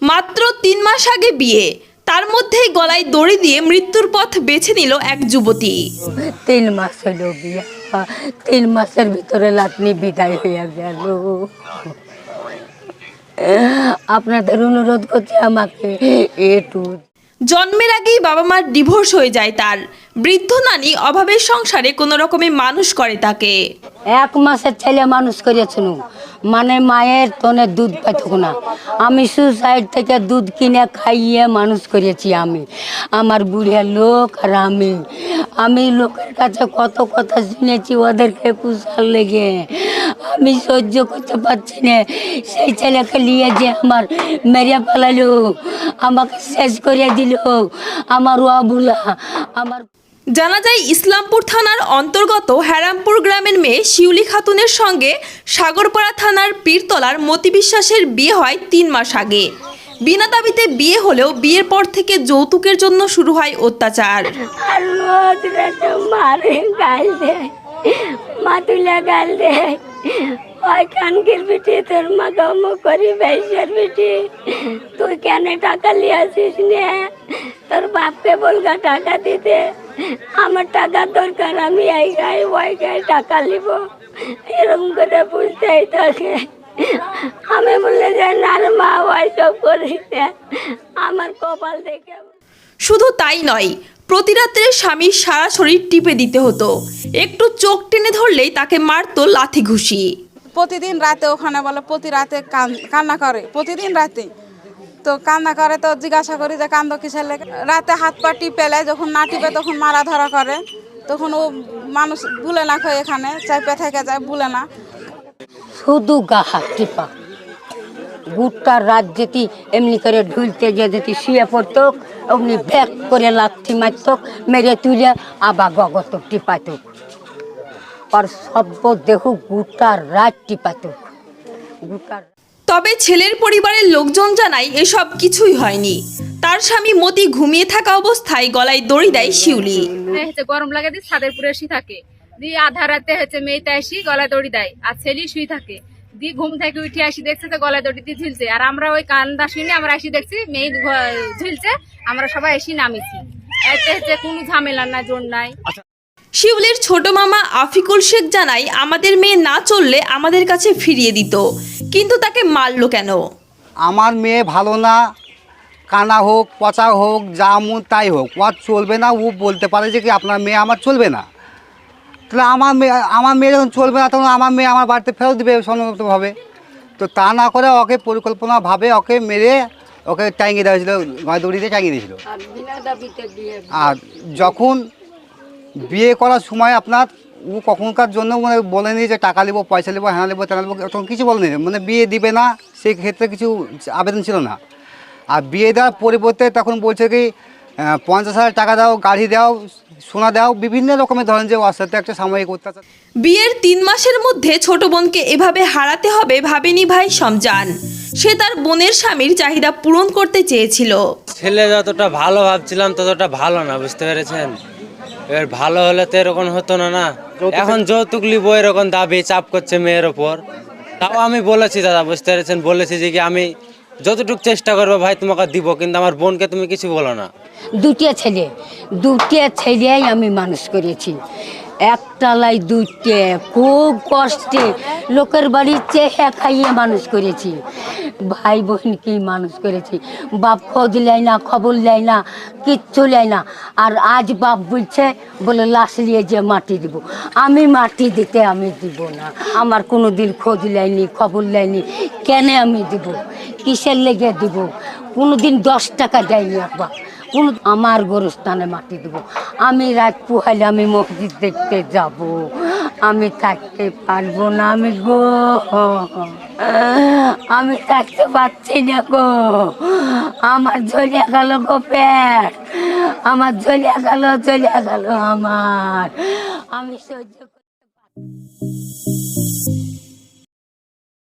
মাত্র ৩ মাস আগে বিয়ে, তার মধ্যেই গলায় দড়ি দিয়ে মৃত্যুর পথ বেছে নিল এক যুবতী। ৩ মাস হলো বিয়ে, ৩ মাসের ভিতরে লাতনি বিদায় হয়ে গেল। আপনাদের অনুরোধ করছি আমাকে একটু। জন্মের আগেই বাবা মার ডিভোর্স হয়ে যায় তার। বৃদ্ধ নানি অভাবের সংসারে কোনো রকমে মানুষ করে তাকে। 1 মাসের ছেলে মানুষ করেছিল, মানে মায়ের তনে দুধ পেত না। আমি সুসাইড থেকে দুধ কিনে খাইয়ে মানুষ করেছি আমি, আমার বুড়িয়া লোক আর আমি লোকের কাছে কত কথা শুনেছি, ওদেরকে কুশাল লেগে আমি সহ্য করতে পারছি না। সেই ছেলেকে নিয়ে যে আমার মেরে ফেলালো, আমাকে শেষ করে দিল, আমার অবুলা আমার। জানা যায় ইসলামপুর থানার অন্তর্গত হ্যারামপুর গ্রামের মেয়ে শিউলি খাতুনের সঙ্গে সাগরপাড়া থানার পীরতলার মতি বিশ্বাসের বিয়ে হয় ৩ মাস আগে। বিনা দাবিতে বিয়ে হলেও বিয়ের পর থেকে যৌতুকের জন্য শুরু হয় অত্যাচার। আর রোজ রাতে মারে, গাল দেয়, মা তুলে গাল দেয়, ওই কানকির বেটি তোর মা গম করি ভাইসের বেটি, তুই কেন টাকা নিয়ে আসিস নে, তোর বাপকে বলগা টাকা দিতে, আমার টাকা দরকার, আমি এই গায়ে ওই গায়ে টাকা নিব, এরকম করে বুঝতেই থাকে। আমি বললে যে না রে মা, ওই সব করিস না, আমার কপাল দেখে। শুধু তাই নয়, প্রতি রাত্রে স্বামীর সারা শরীর টিপে দিতে হতো, একটু চোখ টেনে ধরলেই তাকে মারতো লাথি ঘুষি। প্রতিদিন রাতে ওখানে বলে প্রতি রাতে কান্না করে, প্রতিদিন রাতে তো কান্না করে। তো জিজ্ঞাসা করি যে কান্দ কিসের লেগে, রাতে হাত পা টিপেলে, যখন না টিপে তখন মারা ধরা করে, তখন ও মানুষ ভুলে না খায়, এখানে চাইপে থেকে যায়, ভুলে না। শুধু গা হাত টিপা, গোটা রাত যেতি এমনি করে ঢুলতে যেতি শুয়ে পড়তো, অমনি ব্যাক করে লাথি মারত, মেরে তুলে আবার গগত টিপাত, আর সব দেহ গোটা রাত টিপাত, গোটা। তবে ছেলের পরিবারের লোকজন জানায় এসব কিছুই হয়নি। তার স্বামী মতি ঘুমিয়ে থাকা অবস্থায় গলায় দড়ি দেয় শিউলি। গরম লাগে দিয়ে ছাদের উপরে এসে থাকে, দিয়ে আধা রাতে মেয়েটা এসে গলায় দড়ি দেয়, আর ছেলে শুয়ে থাকে, দিয়ে ঘুম থেকে উঠে আসি দেখছে তো গলায় দড়ি দিয়ে ঝুলছে, আর আমরা ওই কান্দা শুনে আমরা এসে দেখছি মেয়ে ঝুলছে, আমরা সবাই এসে নামেছি। এতে কোনো ঝামেলা না, জোর নাই। শিউলির ছোট মামা আফিকুল শেখ জানায়, আমাদের মেয়ে না চললে আমাদের কাছে ফিরিয়ে দিত, কিন্তু তাকে মারলো কেন? আমার মেয়ে ভালো না, কানা হোক পচা হোক যা মন তাই হোক, ও চলবে না। ও বলতে পারে যে কি আপনার মেয়ে আমার চলবে না, তাহলে আমার মেয়ে যখন চলবে না তখন আমার মেয়ে আমার বাড়িতে ফেরত দেবে সঙ্গতভাবে। তো তা না করে ওকে পরিকল্পনাভাবে ওকে মেরে ওকে টাঙিয়ে দেওয়া হয়েছিল, দড়িতে টাঙিয়ে দিয়েছিল। আর যখন বিয়ে করার সময় আপনার ও কখনকার জন্য মানে বলেনি যে টাকা নেবো, পয়সা নেবো, হ্যাঁ নেবো, তেনা নেবো, তখন কিছু বলেনি, মানে বিয়ে দিবে না সেই ক্ষেত্রে কিছু আবেদন ছিল না। আর বিয়ে দেওয়ার পরিবর্তে তখন বলছে কি 50,000 টাকা দাও, গাড়ি দাও, সোনা দাও, বিভিন্ন রকমের ধরেন যে ওর সাথে একটা সাময়িক অত্যাচার। বিয়ের 3 মাসের মধ্যে ছোট বোনকে এভাবে হারাতে হবে ভাবেনি ভাই সমজান। সে তার বোনের স্বামীর চাহিদা পূরণ করতে চেয়েছিল। ছেলে যতটা ভালো ভাবছিলাম ততটা ভালো না, বুঝতে পেরেছেন? এবার ভালো হলে তো এরকম হতো না। না এখন যৌতুক লিবো এরকম দাবি চাপ করছে মেয়ের ওপর। তাও আমি বলেছি দাদা, বুঝতে পেরেছেন, বলেছি যে কি আমি যতটুকু চেষ্টা করবো ভাই তোমাকে দিব, কিন্তু আমার বোনকে তুমি কিছু বলো না। দুটিয়া ছেলেই আমি মানুষ করেছি, একটালাই দুইটে, খুব কষ্টে লোকের বাড়ির চেয়ে খাইয়ে মানুষ করেছি, ভাই বোনকেই মানুষ করেছি। বাপ খোঁজ নেয় না, খবর নেয় না, কিচ্ছু নেয় না। আর আজ বাপ বলছে বলে লাশ নিয়ে যে মাটি দিব, আমি মাটি দিতে আমি দিব না। আমার কোনো দিন খোঁজ নেয়নি, খবর নেয়নি, কেন আমি দিব, কিসের লেগে দিব? কোনো দিন 10 টাকা দেয়নি আব্বা, কোনো আমার গোরস্থানে মাটি দেব। আমি রাত পোহাইলে আমি মসজিদ দেখতে যাব, আমি থাকতে পারবো না। আমি থাকতে পারছি না গো, আমার জ্বলিয়া গেল গো পেট, আমার জ্বলিয়া গেল আমার, আমি সহ্য